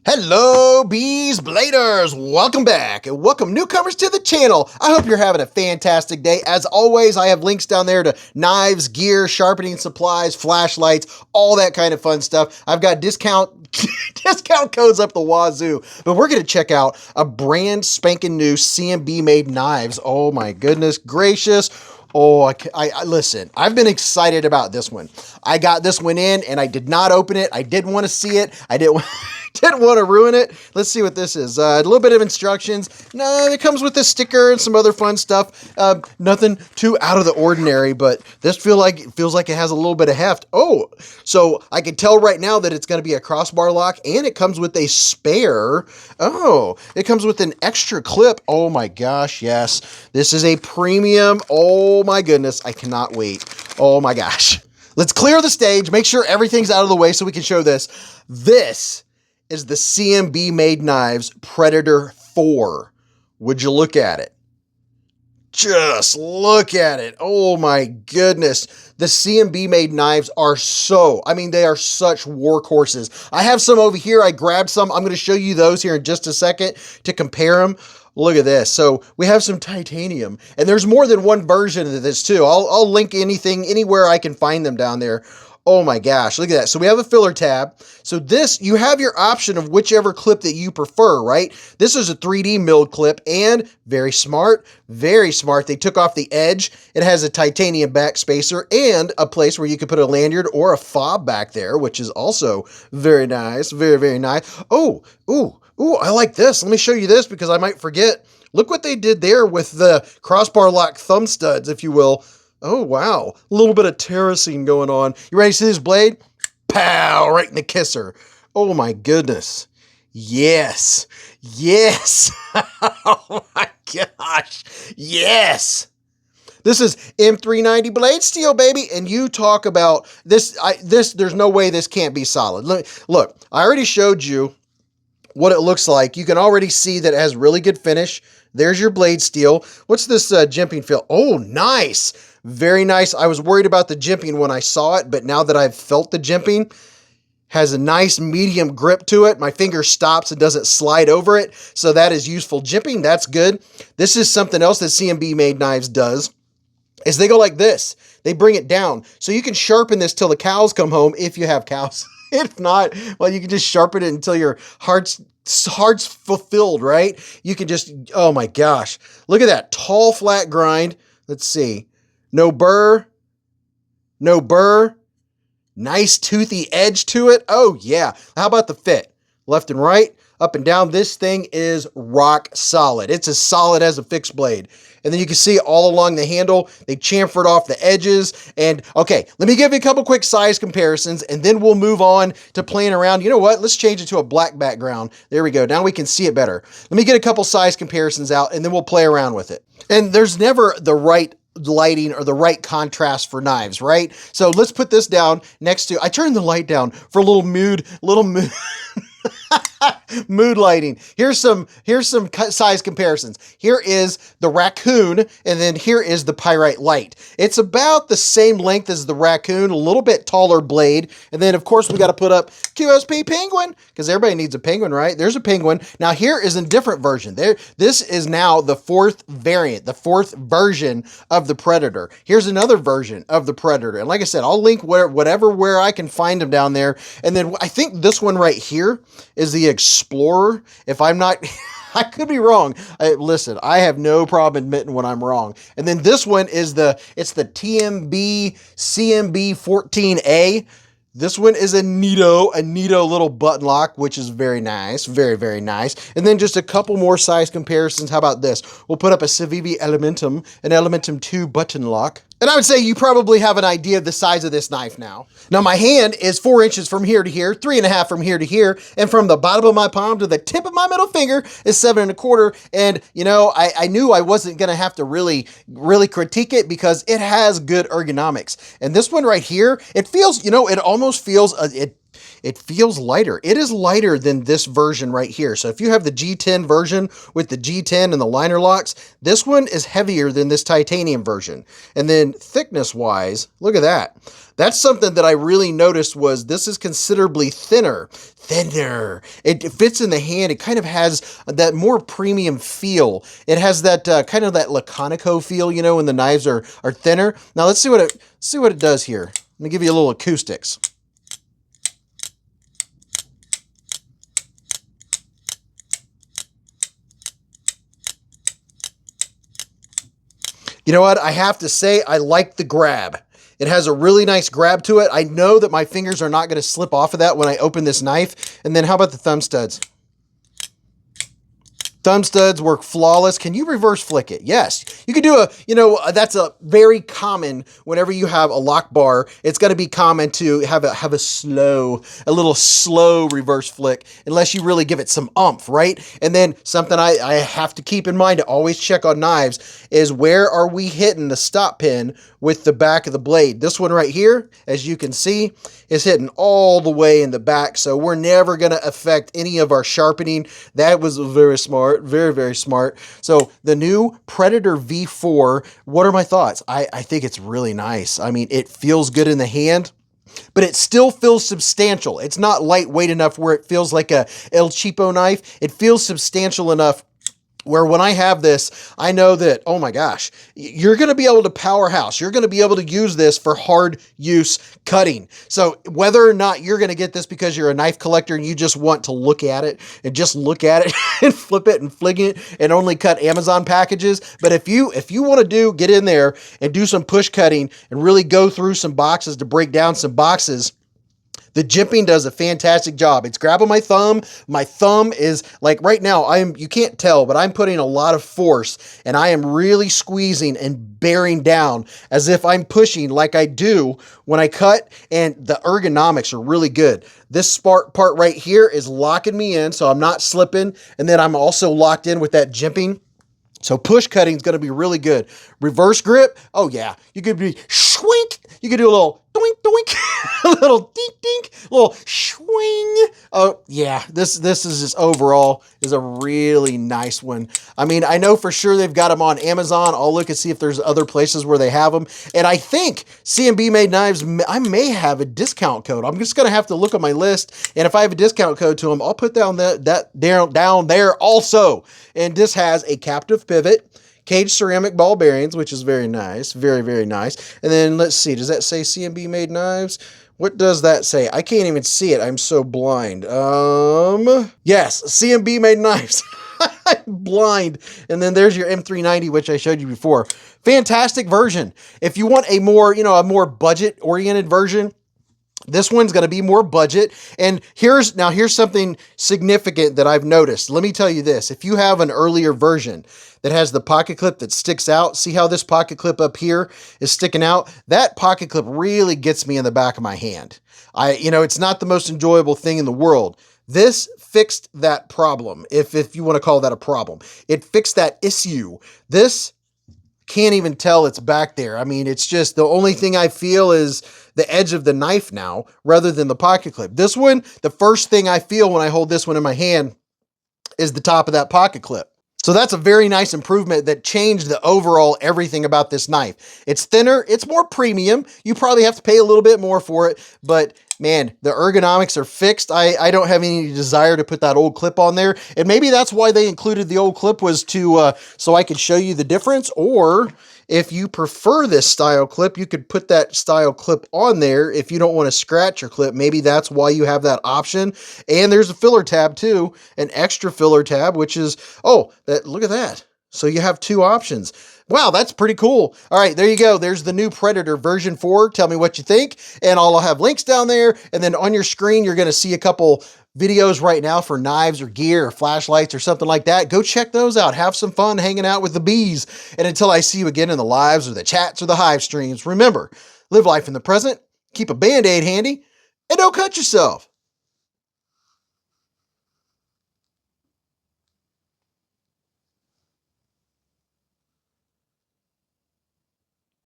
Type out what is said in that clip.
Hello, Beez Bladers! Welcome back and welcome newcomers to the channel. I hope you're having a fantastic day. As always, I have links down there to knives, gear, sharpening supplies, flashlights, all that kind of fun stuff. I've got discount codes up the wazoo, but we're going to check out a brand spanking new CMB made knives. Oh my goodness gracious. Oh, I listen, I've been excited about this one. I got this one in and I did not open it. I didn't want to see it. I didn't want to ruin it. Let's see what this is. A little bit of instructions. No, it comes with a sticker and some other fun stuff. Nothing too out of the ordinary, but this feels like it has a little bit of heft. Oh, so I can tell right now that it's going to be a crossbar lock, and it comes with a spare. Oh, it comes with an extra clip. Oh my gosh, yes. This is a premium. Oh my goodness, I cannot wait. Oh my gosh. Let's clear the stage, make sure everything's out of the way so we can show this. This is the CMB made knives Predator 4. Would you look at it? Just look at it. Oh my goodness. The CMB made knives are they are such workhorses. I have some over here. I grabbed some. I'm going to show you those here in just a second to compare them. Look at this. So we have some titanium, and there's more than one version of this too. I'll link anywhere I can find them down there. Oh my gosh, look at that. So we have a filler tab. So this, you have your option of whichever clip that you prefer, right? This is a 3D milled clip, and very smart, very smart. They took off the edge. It has a titanium back spacer and a place where you can put a lanyard or a fob back there, which is also very nice, very, very nice. Oh, ooh, I like this. Let me show you this because I might forget. Look what they did there with the crossbar lock thumb studs, if you will. Oh, wow. A little bit of terracing going on. You ready to see this blade? Pow! Right in the kisser. Oh, my goodness. Yes. Yes. Oh, my gosh. Yes. This is M390 blade steel, baby. And you talk about this. There's no way this can't be solid. Look, I already showed you what it looks like. You can already see that it has really good finish. There's your blade steel. What's this jimping feel? Oh, nice. Very nice. I was worried about the jimping when I saw it, but now that I've felt the jimping, has a nice medium grip to it. My finger stops and doesn't slide over it. So that is useful jimping. That's good. This is something else that CMB made knives does, is they go like this. They bring it down. So you can sharpen this till the cows come home if you have cows. If not, well, you can just sharpen it until your heart's fulfilled, right? You can just, oh my gosh. Look at that tall, flat grind. Let's see. No burr. No burr. Nice toothy edge to it. Oh yeah. How about the fit? Left and right, up and down. This thing is rock solid. It's as solid as a fixed blade. And then you can see all along the handle, they chamfered off the edges. And okay, let me give you a couple quick size comparisons and then we'll move on to playing around. You know what? Let's change it to a black background. There we go. Now we can see it better. Let me get a couple size comparisons out and then we'll play around with it. And there's never the right lighting or the right contrast for knives, right? So let's put this down next to, I turned the light down for a little mood, mood lighting. Here's some size comparisons. Here is the raccoon, and then here is the pyrite light. It's about the same length as the raccoon, a little bit taller blade. And then of course we got to put up QSP penguin because everybody needs a penguin, right? There's a penguin. Now here is a different version. This is now the fourth variant, the fourth version of the Predator. Here's another version of the Predator. And like I said, I'll link where I can find them down there. And then I think this one right here is the Explorer. If I'm not, I could be wrong. Listen, I have no problem admitting when I'm wrong. And then this one is it's the TMB CMB 14A. This one is a neato little button lock, which is very nice. Very, very nice. And then just a couple more size comparisons. How about this? We'll put up a Civivi Elementum, an Elementum 2 button lock. And I would say you probably have an idea of the size of this knife now. Now my hand is 4 inches from here to here, 3.5 from here to here, and from the bottom of my palm to the tip of my middle finger is 7.25. And you know, I knew I wasn't gonna have to really critique it because it has good ergonomics. And this one right here, it feels, you know, it almost feels it feels lighter. It is lighter than this version right here. So if you have the G10 version with the G10 and the liner locks, this one is heavier than this titanium version. And then thickness wise, look at that. That's something that I really noticed was this is considerably thinner. It fits in the hand. It kind of has that more premium feel. It has that kind of that Laconico feel, you know, when the knives are thinner. Now let's see what it does here. Let me give you a little acoustics. You know what? I have to say, I like the grab. It has a really nice grab to it. I know that my fingers are not going to slip off of that when I open this knife. And then how about the thumb studs? Thumb studs work flawless. Can you reverse flick it? Yes. You could do that's a very common whenever you have a lock bar. It's going to be common to have a little slow reverse flick unless you really give it some oomph, right? And then something I have to keep in mind to always check on knives is where are we hitting the stop pin with the back of the blade. This one right here, as you can see, is hitting all the way in the back. So we're never going to affect any of our sharpening. That was very smart. Very, very smart. So the new Predator V4, what are my thoughts? I think it's really nice. I mean, it feels good in the hand, but it still feels substantial. It's not lightweight enough where it feels like a El Cheapo knife. It feels substantial enough where when I have this, I know that, oh my gosh, you're going to be able to powerhouse. You're going to be able to use this for hard use cutting. So whether or not you're going to get this because you're a knife collector and you just want to look at it and just look at it and flip it and fling it and only cut Amazon packages. But if you want to get in there and do some push cutting and really go through some boxes to break down some boxes, the jimping does a fantastic job. It's grabbing my thumb. My thumb is like right now, you can't tell, but I'm putting a lot of force and I am really squeezing and bearing down as if I'm pushing like I do when I cut, and the ergonomics are really good. This part right here is locking me in so I'm not slipping, and then I'm also locked in with that jimping. So push cutting is going to be really good. Reverse grip, oh yeah, you could be swink. You could do a little doink doink, a little dink dink, a little swing. Oh yeah, this is just overall is a really nice one. I mean, I know for sure they've got them on Amazon. I'll look and see if there's other places where they have them. And I think CMB Made Knives, I may have a discount code. I'm just going to have to look on my list. And if I have a discount code to them, I'll put down down there also. And this has a captive pivot, caged ceramic ball bearings, which is very nice. Very, very nice. And then let's see, does that say CMB Made Knives? What does that say? I can't even see it. I'm so blind. Yes, CMB Made Knives. I'm blind. And then there's your M390, which I showed you before. Fantastic version. If you want a more, a more budget-oriented version, this one's going to be more budget. And here's something significant that I've noticed. Let me tell you this. If you have an earlier version that has the pocket clip that sticks out, see how this pocket clip up here is sticking out? That pocket clip really gets me in the back of my hand. It's not the most enjoyable thing in the world. This fixed that problem, if you want to call that a problem. It fixed that issue. This can't even tell it's back there. I mean, it's just the only thing I feel is the edge of the knife now rather than the pocket clip. This one, the first thing I feel when I hold this one in my hand is the top of that pocket clip. So that's a very nice improvement that changed the overall everything about this knife. It's thinner, it's more premium. You probably have to pay a little bit more for it, but man, the ergonomics are fixed. I don't have any desire to put that old clip on there. And maybe that's why they included the old clip, was to so I could show you the difference. Or if you prefer this style clip, you could put that style clip on there if you don't want to scratch your clip. Maybe that's why you have that option. And there's a filler tab too, an extra filler tab, which is, look at that. So you have two options. Wow, that's pretty cool. All right, there you go. There's the new Predator version 4. Tell me what you think. And I'll have links down there. And then on your screen, you're going to see a couple videos right now for knives or gear or flashlights or something like that. Go check those out. Have some fun hanging out with the bees. And until I see you again in the lives or the chats or the hive streams, remember, live life in the present, keep a Band-Aid handy, and don't cut yourself.